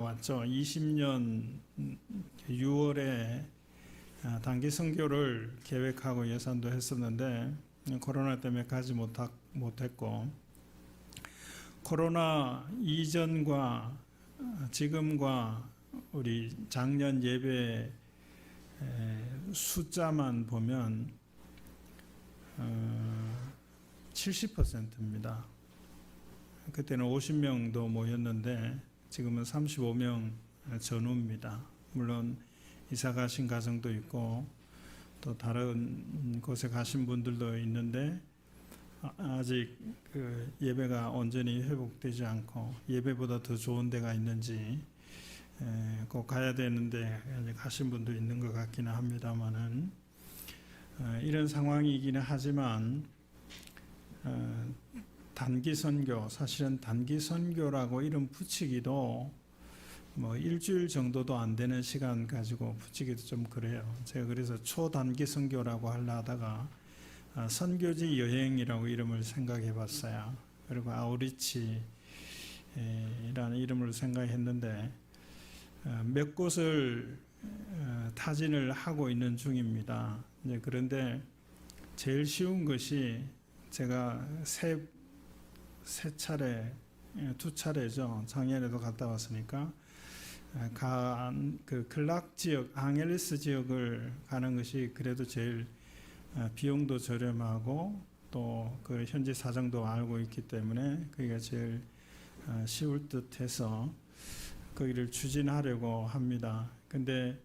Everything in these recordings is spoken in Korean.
왔죠. 20년 6월에 단기 선교를 계획하고 예산도 했었는데 코로나 때문에 가지 못했고, 코로나 이전과 지금과 우리 작년 예배 숫자만 보면 70%입니다. 그때는 50명도 모였는데 지금은 35명 전후입니다. 물론 이사 가신 가정도 있고 또 다른 곳에 가신 분들도 있는데 아직 그 예배가 온전히 회복되지 않고 예배보다 더 좋은 데가 있는지 꼭 가야 되는데 가신 분도 있는 것 같기는 합니다만은 이런 상황이기는 하지만 단기 선교, 사실은 단기 선교라고 이름 붙이기도 뭐 일주일 정도도 안 되는 시간 가지고 붙이기도 좀 그래요. 제가 그래서 초단기 선교라고 하려 하다가 선교지 여행이라고 이름을 생각해 봤어요. 그리고 아우리치라는 이름을 생각했는데 몇 곳을 타진을 하고 있는 중입니다. 그런데 제일 쉬운 것이 제가 두 차례죠. 작년에도 갔다 왔으니까 그 클락 지역, 앙헬리스 지역을 가는 것이 그래도 제일 비용도 저렴하고 또 그 현지 사정도 알고 있기 때문에 그게 제일 쉬울 듯해서 거기를 추진하려고 합니다. 근데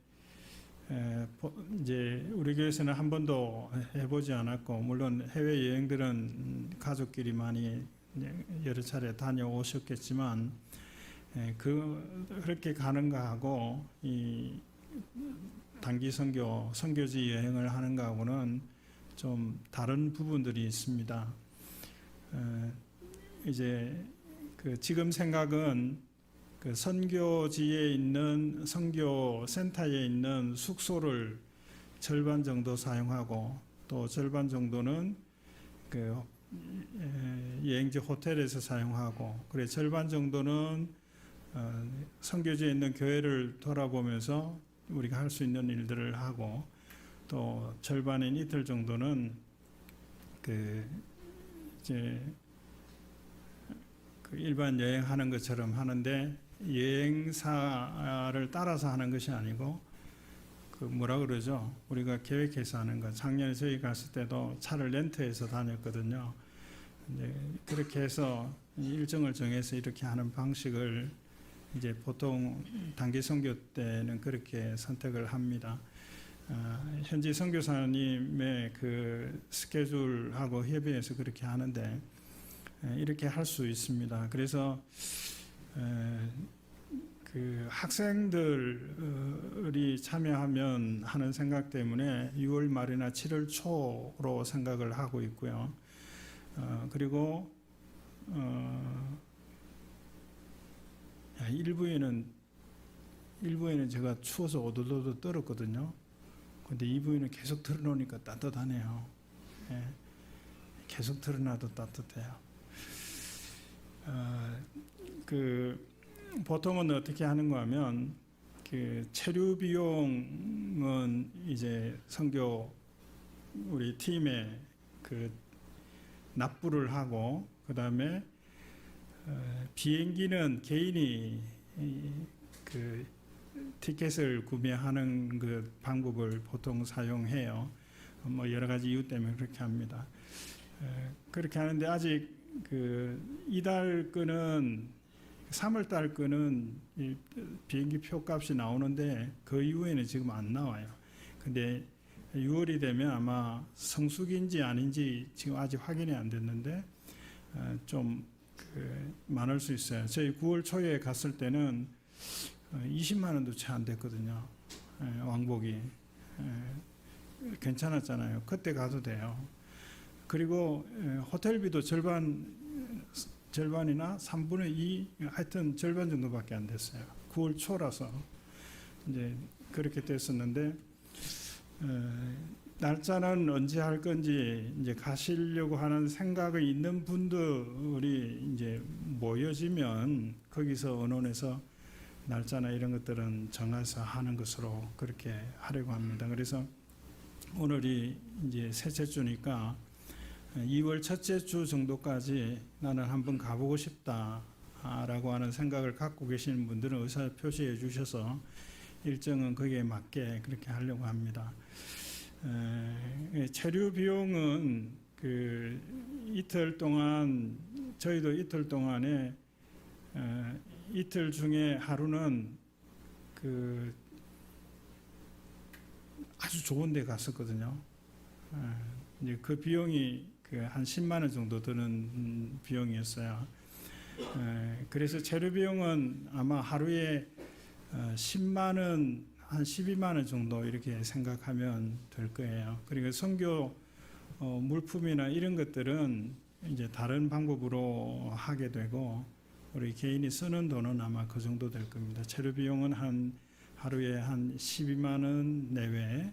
이제 우리 교회에서는 한 번도 해보지 않았고, 물론 해외 여행들은 가족끼리 많이 여러 차례 다녀오셨겠지만 그렇게 가는 거하고 이 단기 선교지 여행을 하는 거하고는 좀 다른 부분들이 있습니다. 이제 그 지금 생각은 그 선교지에 있는 선교센터에 있는 숙소를 절반 정도 사용하고 또 절반 정도는 그 여행지 호텔에서 사용하고, 그래 절반 정도는 선교지에 있는 교회를 돌아보면서 우리가 할 수 있는 일들을 하고, 또 절반인 이틀 정도는 이제 그 일반 여행하는 것처럼 하는데, 여행사를 따라서 하는 것이 아니고 그 뭐라 그러죠? 우리가 계획해서 하는 거. 작년에 저희 갔을 때도 차를 렌트해서 다녔거든요. 이제 그렇게 해서 일정을 정해서 이렇게 하는 방식을 이제 보통 단기 선교 때는 그렇게 선택을 합니다. 현지 선교사님의 그 스케줄하고 협의해서 그렇게 하는데 이렇게 할 수 있습니다. 그래서 그 학생들이 참여하면 하는 생각 때문에 6월 말이나 7월 초로 생각을 하고 있고요. 그리고 일부에는 제가 추워서 오돌오돌 떨었거든요. 근데 2부에는 계속 틀어놓으니까 따뜻하네요. 계속 틀어놔도 따뜻해요. 보통은 어떻게 하는가 하면, 그 체류 비용은 이제 선교 우리 팀에 그 납부를 하고, 그 다음에 비행기는 개인이 그 티켓을 구매하는 그 방법을 보통 사용해요. 뭐 여러 가지 이유 때문에 그렇게 합니다. 그렇게 하는데 아직 그 이달 거는 3월 달 거는 비행기 표 값이 나오는데 그 이후에는 지금 안 나와요. 근데 6월이 되면 아마 성수기인지 아닌지 지금 아직 확인이 안 됐는데 좀 많을 수 있어요. 저희 9월 초에 갔을 때는 20만 원도 채 안 됐거든요. 왕복이. 괜찮았잖아요. 그때 가도 돼요. 그리고 호텔비도 절반이나 3분의 2, 하여튼 절반 정도밖에 안 됐어요. 9월 초라서 이제 그렇게 됐었는데, 날짜는 언제 할 건지 이제 가시려고 하는 생각이 있는 분들이 이제 모여지면 거기서 언론에서 날짜나 이런 것들은 정해서 하는 것으로 그렇게 하려고 합니다. 그래서 오늘이 이제 셋째 주니까 2월 첫째 주 정도까지 나는 한번 가보고 싶다라고 하는 생각을 갖고 계시는 분들은 의사 표시해 주셔서 일정은 거기에 맞게 그렇게 하려고 합니다. 체류 비용은 그 이틀 동안 저희도 이틀 동안에 이틀 중에 하루는 그 아주 좋은 데 갔었거든요. 이제 그 비용이 그 한 10만 원 정도 드는 비용이었어요. 그래서 체류 비용은 아마 하루에 10만 원, 한 12만 원 정도 이렇게 생각하면 될 거예요. 그리고 선교 물품이나 이런 것들은 이제 다른 방법으로 하게 되고 우리 개인이 쓰는 돈은 아마 그 정도 될 겁니다. 체류 비용은 한 하루에 한 12만 원 내외.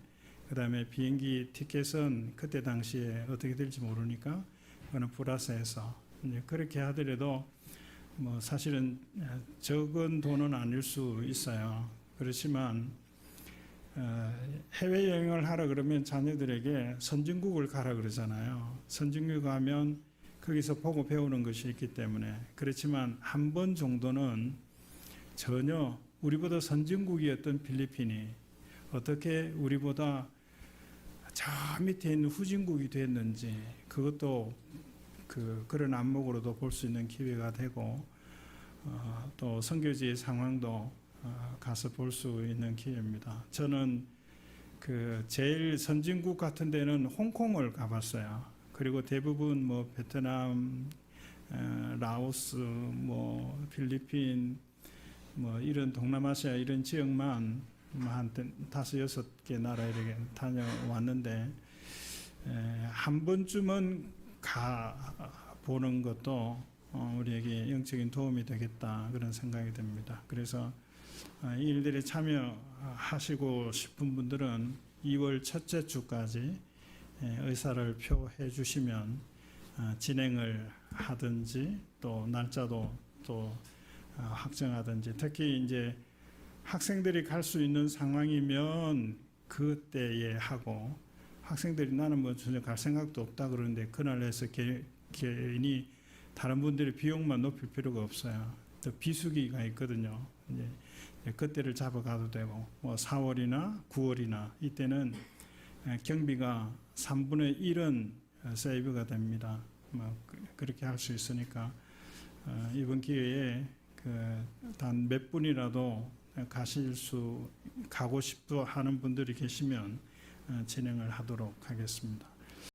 그다음에 비행기 티켓은 그때 당시에 어떻게 될지 모르니까 그거는 플러스해서 이제 그렇게 하더라도 뭐 사실은 적은 돈은 아닐 수 있어요. 그렇지만 해외 여행을 하라 그러면 자녀들에게 선진국을 가라 그러잖아요. 선진국 가면 거기서 보고 배우는 것이 있기 때문에 그렇지만 한 번 정도는 전혀 우리보다 선진국이었던 필리핀이 어떻게 우리보다 저 밑에 있는 후진국이 됐는지 그것도 그런 안목으로도 볼 수 있는 기회가 되고 또 선교지의 상황도 가서 볼 수 있는 기회입니다. 저는 그 제일 선진국 같은 데는 홍콩을 가봤어요. 그리고 대부분 뭐 베트남, 라오스, 뭐 필리핀, 뭐 이런 동남아시아 이런 지역만 한 5-6개 나라 이렇게 다녀왔는데 한 번쯤은 가 보는 것도 우리에게 영적인 도움이 되겠다 그런 생각이 듭니다. 그래서 이 일들에 참여하시고 싶은 분들은 2월 첫째 주까지 의사를 표해 주시면 진행을 하든지 또 날짜도 또 확정하든지 특히 이제 학생들이 갈 수 있는 상황이면 그때에 하고 학생들이 나는 뭐 전혀 갈 생각도 없다 그러는데 그날 해서 괜히 다른 분들의 비용만 높일 필요가 없어요. 또 비수기가 있거든요. 이제 그때를 잡아가도 되고 뭐 4월이나 9월이나 이때는 경비가 3분의 1은 세이브가 됩니다. 뭐 그렇게 할 수 있으니까 이번 기회에 단 몇 분이라도 가고 싶어 하는 분들이 계시면 진행을 하도록 하겠습니다.